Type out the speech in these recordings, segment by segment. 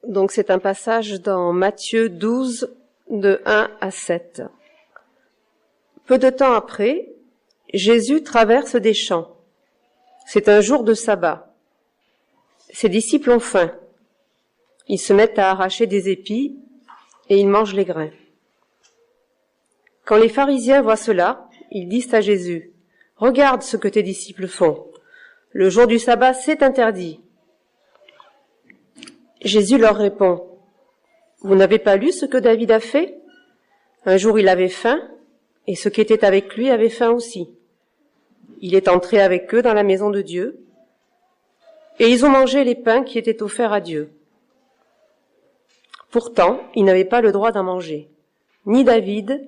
Donc c'est un passage dans Matthieu 12, de 1 à 7. Peu de temps après, Jésus traverse des champs. C'est un jour de sabbat. Ses disciples ont faim. Ils se mettent à arracher des épis et ils mangent les grains. Quand les pharisiens voient cela, ils disent à Jésus, « Regarde ce que tes disciples font. Le jour du sabbat, c'est interdit. » Jésus leur répond, « Vous n'avez pas lu ce que David a fait? Un jour il avait faim, et ceux qui étaient avec lui avaient faim aussi. Il est entré avec eux dans la maison de Dieu, et ils ont mangé les pains qui étaient offerts à Dieu. Pourtant, ils n'avaient pas le droit d'en manger, ni David,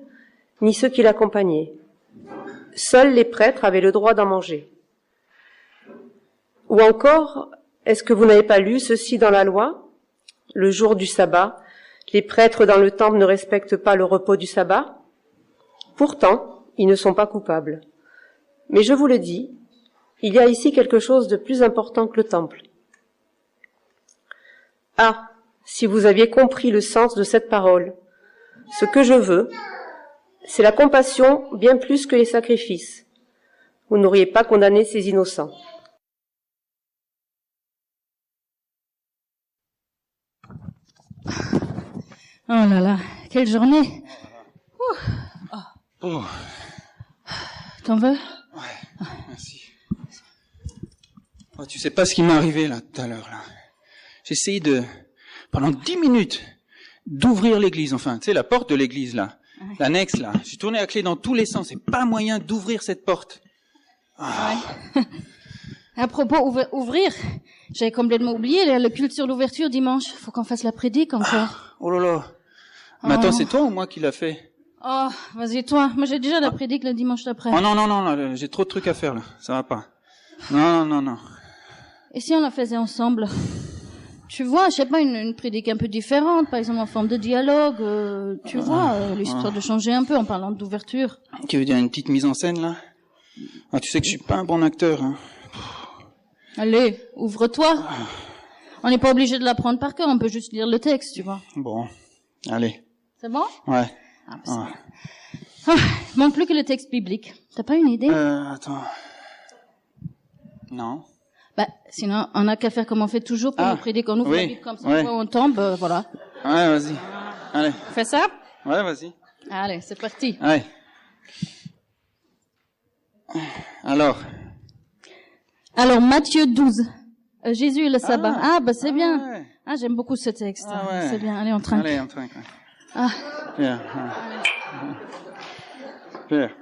ni ceux qui l'accompagnaient. Seuls les prêtres avaient le droit d'en manger. Ou encore, est-ce que vous n'avez pas lu ceci dans la loi? Le jour du sabbat, les prêtres dans le temple ne respectent pas le repos du sabbat. Pourtant, ils ne sont pas coupables. Mais je vous le dis, il y a ici quelque chose de plus important que le temple. Ah, si vous aviez compris le sens de cette parole, ce que je veux, c'est la compassion bien plus que les sacrifices. Vous n'auriez pas condamné ces innocents. Oh là là, quelle journée. Oh. T'en veux? Ouais, merci. Oh, tu sais pas ce qui m'est arrivé là tout à l'heure là. J'ai essayé pendant 10 minutes, d'ouvrir l'église, enfin, tu sais, la porte de l'église là, l'annexe là. J'ai tourné la clé dans tous les sens, c'est pas moyen d'ouvrir cette porte. Ah. Ouais. À propos, ouvrir, j'avais complètement oublié le culte sur l'ouverture dimanche. Faut qu'on fasse la prédique encore. Oh là là. Mais attends, c'est toi ou moi qui l'a fait? Oh, vas-y toi. Moi j'ai déjà la prédique le dimanche d'après. Oh non, j'ai trop de trucs à faire là. Ça va pas. Non. Et si on la faisait ensemble? Tu vois, je sais pas, une prédique un peu différente, par exemple en forme de dialogue, tu vois, l'histoire de changer un peu en parlant d'ouverture. Tu veux dire une petite mise en scène là? Ah, tu sais que je suis pas un bon acteur, hein. Allez, ouvre-toi. On n'est pas obligé de l'apprendre par cœur, on peut juste lire le texte, tu vois. Bon, allez. C'est bon? Ouais. Il manque plus que le texte biblique. T'as pas une idée? Attends. Non. Bah, sinon, on n'a qu'à faire comme on fait toujours pour nous prédiquer. On ouvre la Bible comme ça, on tombe, voilà. Ouais, vas-y. Allez. Fais ça? Ouais, vas-y. Allez, c'est parti. Allez. Alors, Matthieu 12. Jésus et le sabbat. Ah, bah, c'est bien. Ouais. Ah, j'aime beaucoup ce texte. Ah ouais. C'est bien. Allez, on trinque. Allez, on trinque. Ah. Bien. Super.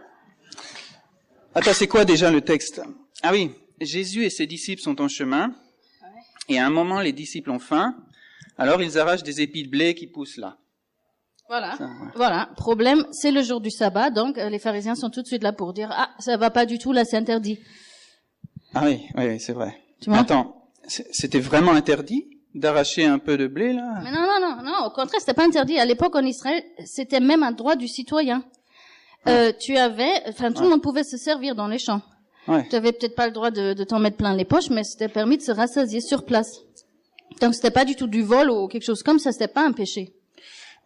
Attends, c'est quoi déjà le texte? Ah oui, Jésus et ses disciples sont en chemin, et à un moment, les disciples ont faim, alors ils arrachent des épis de blé qui poussent là. Voilà. Ça, ouais. Voilà. Problème, c'est le jour du sabbat, donc les pharisiens sont tout de suite là pour dire, ah, ça va pas du tout, là, c'est interdit. Ah oui, c'est vrai. Tu vois? Attends, c'était vraiment interdit d'arracher un peu de blé, là? Mais non, au contraire, c'était pas interdit. À l'époque, en Israël, c'était même un droit du citoyen. Tout le monde pouvait se servir dans les champs. Ouais. Tu avais peut-être pas le droit de t'en mettre plein les poches, mais c'était permis de se rassasier sur place. Donc c'était pas du tout du vol ou quelque chose comme ça, c'était pas un péché.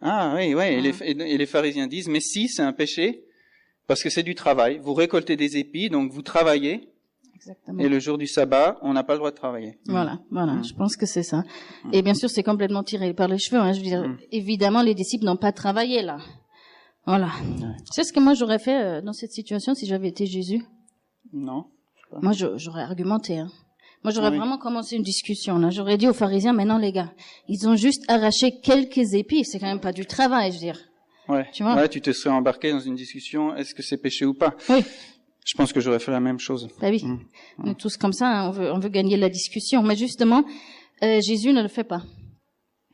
Ah oui, et les pharisiens disent, mais si, c'est un péché, parce que c'est du travail. Vous récoltez des épis, donc vous travaillez. Exactement. Et le jour du sabbat, on n'a pas le droit de travailler. Voilà, je pense que c'est ça. Et bien sûr, c'est complètement tiré par les cheveux, hein. Je veux dire, évidemment, les disciples n'ont pas travaillé, là. Voilà. Ouais. Tu sais ce que moi j'aurais fait dans cette situation si j'avais été Jésus? Non, je sais pas. Moi, j'aurais argumenté, hein. Moi, j'aurais vraiment commencé une discussion, là. J'aurais dit aux pharisiens, mais non, les gars, ils ont juste arraché quelques épis, c'est quand même pas du travail, je veux dire. Ouais. Tu vois? Ouais, tu te serais embarqué dans une discussion, est-ce que c'est péché ou pas? Oui. Je pense que j'aurais fait la même chose. Bah oui. On est tous comme ça, hein. On veut gagner la discussion. Mais justement, Jésus ne le fait pas.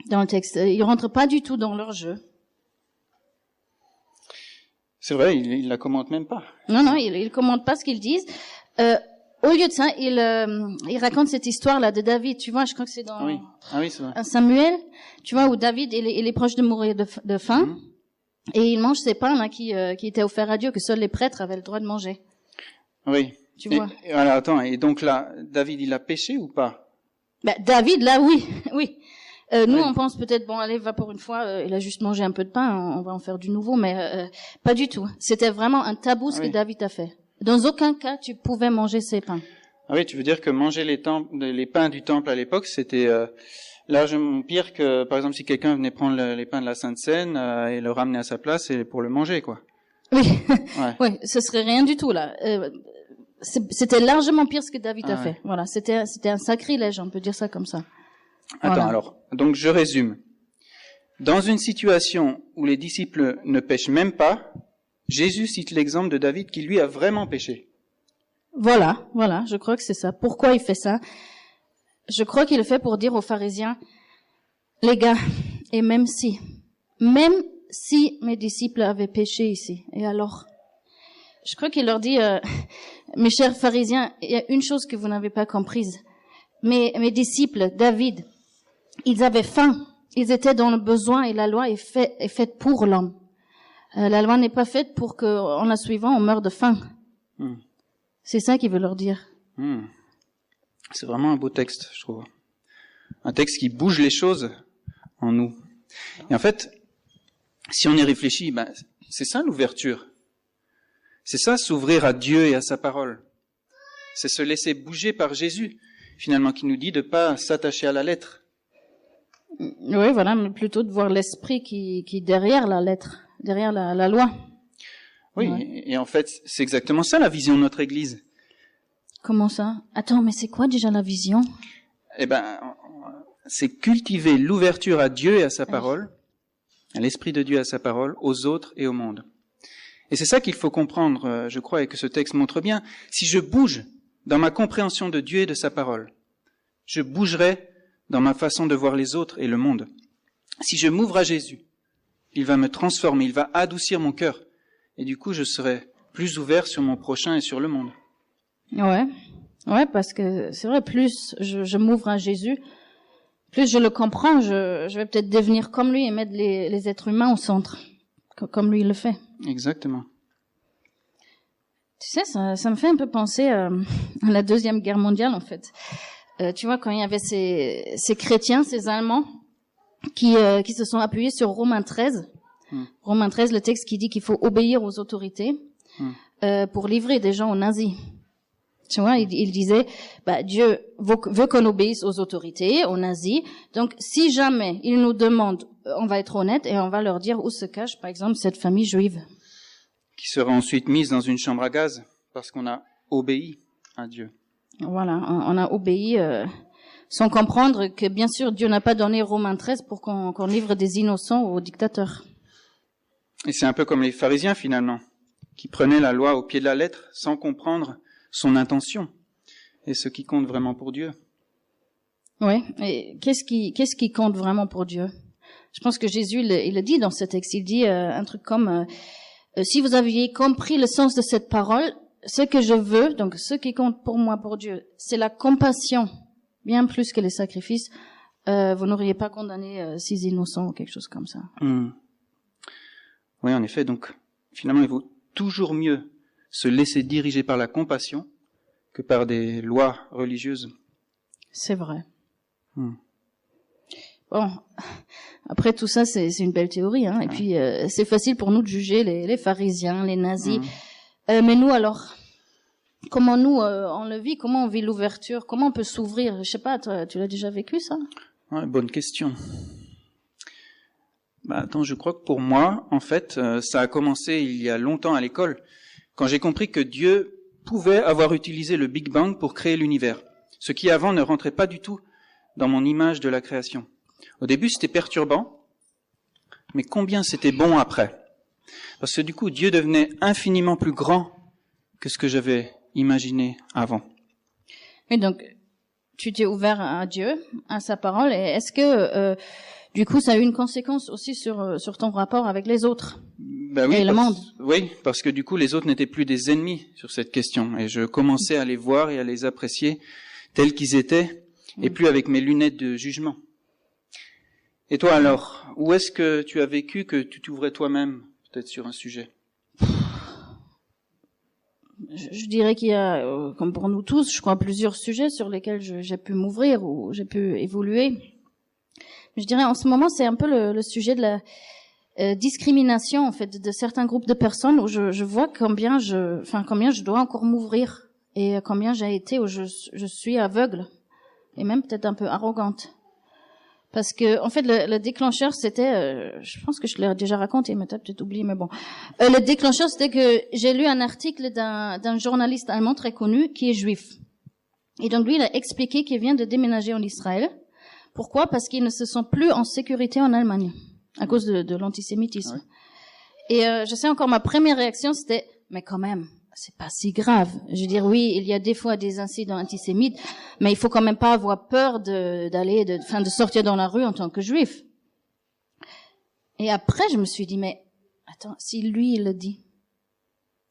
Dans le texte. Il rentre pas du tout dans leur jeu. C'est vrai, il la commente même pas. Non, il commente pas ce qu'ils disent. Au lieu de ça, il raconte cette histoire-là de David. Tu vois, je crois que c'est dans C'est vrai. Samuel. Tu vois, où David, il est proche de mourir de faim. Et il mange ces pains, là, qui étaient offerts à Dieu, que seuls les prêtres avaient le droit de manger. Oui. Tu vois. Et attends, et donc là, David, il a péché ou pas? David, là, oui. Nous, on pense peut-être, bon, allez, va pour une fois, il a juste mangé un peu de pain, on va en faire du nouveau, mais pas du tout. C'était vraiment un tabou ce que David a fait. Dans aucun cas, tu pouvais manger ces pains. Ah oui, tu veux dire que manger les pains du temple à l'époque, c'était largement pire que, par exemple, si quelqu'un venait prendre les pains de la Sainte Seine et le ramener à sa place et pour le manger, quoi. Oui, oui, ce serait rien du tout là. C'était largement pire ce que David a fait. Voilà, c'était un sacrilège, on peut dire ça comme ça. Attends, alors, donc je résume. Dans une situation où les disciples ne pêchent même pas, Jésus cite l'exemple de David qui lui a vraiment péché. Voilà, je crois que c'est ça. Pourquoi il fait ça? Je crois qu'il le fait pour dire aux pharisiens, les gars, et même si mes disciples avaient péché ici, et alors? Je crois qu'il leur dit, mes chers pharisiens, il y a une chose que vous n'avez pas comprise. Mes disciples, David, ils avaient faim. Ils étaient dans le besoin et la loi est faite pour l'homme. La loi n'est pas faite pour qu'en la suivant, on meure de faim. C'est ça qu'il veut leur dire. C'est vraiment un beau texte, je trouve. Un texte qui bouge les choses en nous. Et en fait, si on y réfléchit, c'est ça l'ouverture. C'est ça s'ouvrir à Dieu et à sa parole. C'est se laisser bouger par Jésus, finalement, qui nous dit de pas s'attacher à la lettre. Oui, voilà, mais plutôt de voir l'esprit qui derrière la lettre, derrière la loi. Oui, et en fait, c'est exactement ça la vision de notre Église. Comment ça? Attends, mais c'est quoi déjà la vision? C'est cultiver l'ouverture à Dieu et à sa parole, à l'Esprit de Dieu et à sa parole, aux autres et au monde. Et c'est ça qu'il faut comprendre, je crois, et que ce texte montre bien. Si je bouge dans ma compréhension de Dieu et de sa parole, je bougerai dans ma façon de voir les autres et le monde. Si je m'ouvre à Jésus, il va me transformer, il va adoucir mon cœur. Et du coup, je serai plus ouvert sur mon prochain et sur le monde. Ouais, parce que c'est vrai, plus je m'ouvre à Jésus, plus je le comprends, je vais peut-être devenir comme lui et mettre les êtres humains au centre, comme lui il le fait. Exactement. Tu sais, ça me fait un peu penser à la Deuxième Guerre mondiale, en fait. Tu vois, quand il y avait ces chrétiens, ces Allemands, qui se sont appuyés sur Romains 13. Romains 13, le texte qui dit qu'il faut obéir aux autorités pour livrer des gens aux nazis. Tu vois, il disait, Dieu veut qu'on obéisse aux autorités, aux nazis. Donc, si jamais ils nous demandent, on va être honnête et on va leur dire où se cache, par exemple, cette famille juive. Qui sera ensuite mise dans une chambre à gaz parce qu'on a obéi à Dieu. Voilà, on a obéi sans comprendre que, bien sûr, Dieu n'a pas donné Romains 13 pour qu'on livre des innocents aux dictateurs. Et c'est un peu comme les pharisiens, finalement, qui prenaient la loi au pied de la lettre sans comprendre son intention et ce qui compte vraiment pour Dieu. Oui, et qu'est-ce qui compte vraiment pour Dieu? Je pense que Jésus, il le dit dans ce texte. Il dit un truc comme si vous aviez compris le sens de cette parole, ce que je veux, donc ce qui compte pour moi, pour Dieu, c'est la compassion, bien plus que les sacrifices. Vous n'auriez pas condamné 6 innocents ou quelque chose comme ça. Oui, en effet, donc finalement, il vaut toujours mieux se laisser diriger par la compassion que par des lois religieuses. C'est vrai. Bon, après tout ça, c'est une belle théorie, hein. Et puis c'est facile pour nous de juger les pharisiens, les nazis. Mais nous alors, comment nous on le vit? Comment on vit l'ouverture? Comment on peut s'ouvrir? Je sais pas, toi, tu l'as déjà vécu ça? Ouais, bonne question. Attends, je crois que pour moi, en fait, ça a commencé il y a longtemps à l'école, quand j'ai compris que Dieu pouvait avoir utilisé le Big Bang pour créer l'univers, ce qui avant ne rentrait pas du tout dans mon image de la création. Au début, c'était perturbant, mais combien c'était bon après. Parce que du coup, Dieu devenait infiniment plus grand que ce que j'avais imaginé avant. Et donc, tu t'es ouvert à Dieu, à sa parole, et est-ce que, du coup, ça a eu une conséquence aussi sur ton rapport avec les autres et le monde? Oui, parce que du coup, les autres n'étaient plus des ennemis sur cette question, et je commençais à les voir et à les apprécier tels qu'ils étaient, et plus avec mes lunettes de jugement. Et toi alors, où est-ce que tu as vécu que tu t'ouvrais toi-même, peut-être sur un sujet? Je dirais qu'il y a, comme pour nous tous, je crois, plusieurs sujets sur lesquels j'ai pu m'ouvrir ou j'ai pu évoluer. je dirais en ce moment, c'est un peu le sujet de la discrimination en fait de certains groupes de personnes où je vois combien je dois encore m'ouvrir et combien j'ai été où je suis aveugle et même peut-être un peu arrogante. Parce que, en fait, le déclencheur, c'était, je pense que je l'ai déjà raconté, mais t'as peut-être oublié, mais bon. Le déclencheur, c'était que j'ai lu un article d'un journaliste allemand très connu qui est juif. Et donc, lui, il a expliqué qu'il vient de déménager en Israël. Pourquoi? Parce qu'il ne se sent plus en sécurité en Allemagne, à cause de l'antisémitisme. Ouais. Et je sais encore, ma première réaction, c'était, mais quand même, c'est pas si grave. Je veux dire, oui, il y a des fois des incidents antisémites, mais il faut quand même pas avoir peur de sortir dans la rue en tant que juif. Et après, je me suis dit, mais attends, si lui, il le dit,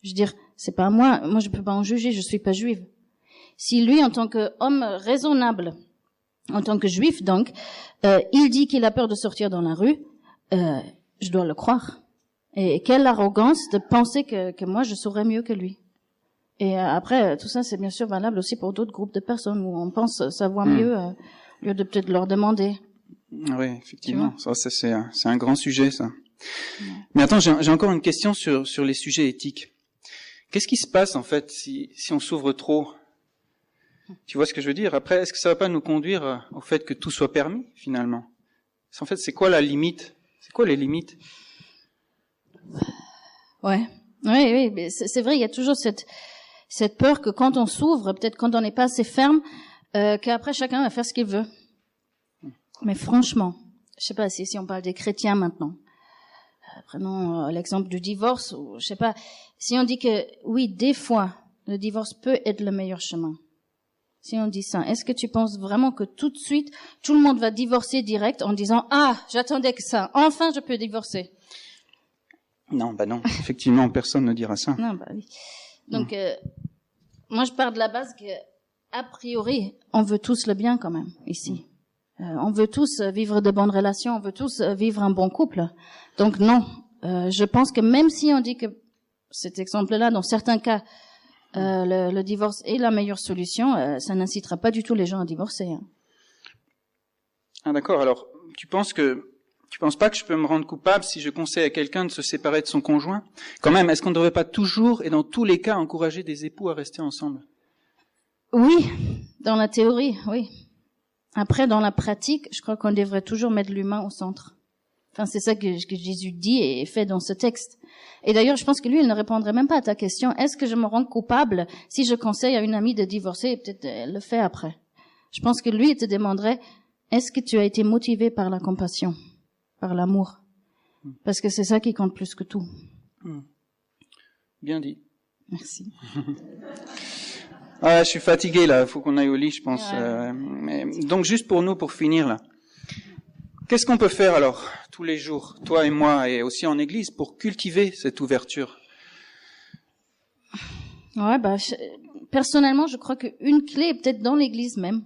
je veux dire, c'est pas moi je peux pas en juger, je suis pas juive. Si lui, en tant qu'homme raisonnable, en tant que juif, donc, il dit qu'il a peur de sortir dans la rue, je dois le croire. Et quelle arrogance de penser que moi je saurais mieux que lui. Et après, tout ça, c'est bien sûr valable aussi pour d'autres groupes de personnes où on pense savoir mieux, au lieu de peut-être leur demander. Oui, effectivement. Ça c'est un grand sujet, ça. Ouais. Mais attends, j'ai encore une question sur les sujets éthiques. Qu'est-ce qui se passe, en fait, si on s'ouvre trop? Tu vois ce que je veux dire? Après, est-ce que ça va pas nous conduire au fait que tout soit permis, finalement? En fait, c'est quoi la limite? C'est quoi les limites? Ouais. Oui, mais c'est vrai, il y a toujours cette peur que quand on s'ouvre, peut-être quand on n'est pas assez ferme, qu'après chacun va faire ce qu'il veut. Mais franchement, je sais pas si on parle des chrétiens maintenant. Prenons l'exemple du divorce, ou je sais pas, si on dit que oui, des fois, le divorce peut être le meilleur chemin. Si on dit ça, est-ce que tu penses vraiment que tout de suite, tout le monde va divorcer direct en disant « Ah, j'attendais que ça, enfin je peux divorcer ». Non, non. Effectivement, personne ne dira ça. Non, oui. Donc, moi, je pars de la base que, a priori, on veut tous le bien quand même, ici. On veut tous vivre de bonnes relations, on veut tous vivre un bon couple. Donc, non. Je pense que même si on dit que cet exemple-là, dans certains cas, le divorce est la meilleure solution, ça n'incitera pas du tout les gens à divorcer. Hein. Ah, d'accord. Alors, tu penses pas que je peux me rendre coupable si je conseille à quelqu'un de se séparer de son conjoint? Quand même, est-ce qu'on ne devrait pas toujours et dans tous les cas encourager des époux à rester ensemble? Oui, dans la théorie, oui. Après, dans la pratique, je crois qu'on devrait toujours mettre l'humain au centre. Enfin, c'est ça que Jésus dit et fait dans ce texte. Et d'ailleurs, je pense que lui, il ne répondrait même pas à ta question. Est-ce que je me rends coupable si je conseille à une amie de divorcer et peut-être elle le fait après? Je pense que lui, il te demanderait, est-ce que tu as été motivé par la compassion? Par l'amour. Parce que c'est ça qui compte plus que tout. Bien dit. Merci. Je suis fatigué là, il faut qu'on aille au lit, je pense. Ouais. Donc juste pour finir là, qu'est-ce qu'on peut faire alors, tous les jours, toi et moi, et aussi en église, pour cultiver cette ouverture? Ouais, personnellement, je crois qu'une clé est peut-être dans l'église même.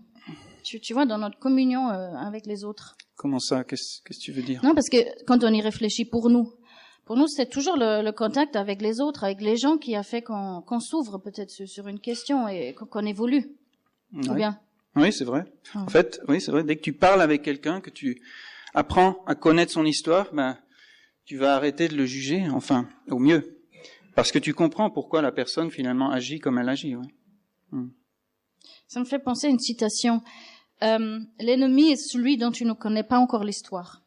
Tu vois, dans notre communion avec les autres. Comment ça? Qu'est-ce que tu veux dire? Non, parce que quand on y réfléchit pour nous, c'est toujours le contact avec les autres, avec les gens qui a fait qu'on s'ouvre peut-être sur une question et qu'on évolue. Ouais. Ou bien? Oui, c'est vrai. En fait, oui, c'est vrai. Dès que tu parles avec quelqu'un, que tu apprends à connaître son histoire, tu vas arrêter de le juger, enfin, au mieux. Parce que tu comprends pourquoi la personne finalement agit comme elle agit. Ouais. Ça me fait penser à une citation. L'ennemi est celui dont tu ne connais pas encore l'histoire.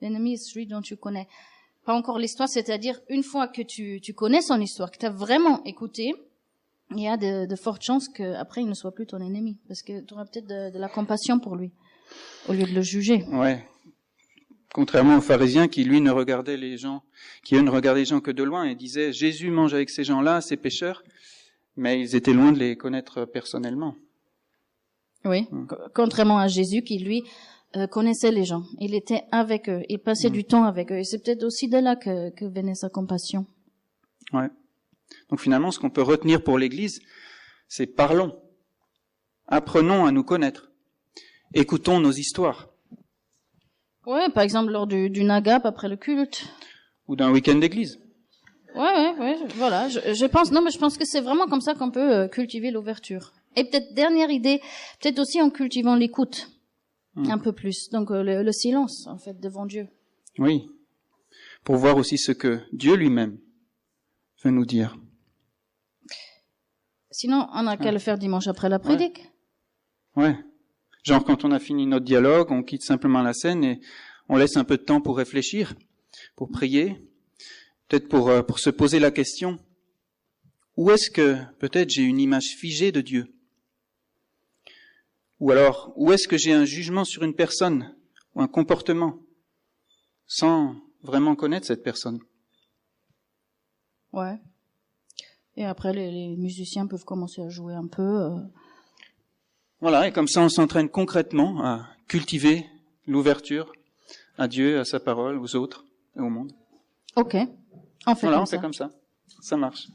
L'ennemi est celui dont tu connais pas encore l'histoire, c'est-à-dire une fois que tu connais son histoire, que tu as vraiment écouté, il y a de fortes chances qu'après il ne soit plus ton ennemi, parce que tu auras peut-être de la compassion pour lui, au lieu de le juger. Ouais. Contrairement aux pharisiens qui, lui, eux, ne regardaient les gens que de loin et disaient « Jésus mange avec ces gens-là, ces pécheurs », mais ils étaient loin de les connaître personnellement. Oui, contrairement à Jésus qui, lui, connaissait les gens. Il était avec eux, il passait du temps avec eux. Et c'est peut-être aussi de là que venait sa compassion. Ouais. Donc finalement, ce qu'on peut retenir pour l'Église, c'est parlons. Apprenons à nous connaître. Écoutons nos histoires. Ouais, par exemple lors du Nagap après le culte. Ou d'un week-end d'église. Ouais, voilà. Je pense que c'est vraiment comme ça qu'on peut cultiver l'ouverture. Et peut-être dernière idée, peut-être aussi en cultivant l'écoute. un peu plus. Donc le silence, en fait, devant Dieu. Oui. Pour voir aussi ce que Dieu lui-même veut nous dire. Sinon, on n'a qu'à le faire dimanche après la prédique. Ouais. Genre quand on a fini notre dialogue, on quitte simplement la scène et on laisse un peu de temps pour réfléchir, pour prier, peut-être pour se poser la question, où est-ce que peut-être j'ai une image figée de Dieu? Ou alors, où est-ce que j'ai un jugement sur une personne ou un comportement sans vraiment connaître cette personne? Ouais. Et après, les musiciens peuvent commencer à jouer un peu. Voilà, et comme ça on s'entraîne concrètement à cultiver l'ouverture à Dieu, à sa parole, aux autres et au monde. Ok, on fait Voilà, comme on fait ça. comme ça. Ça marche.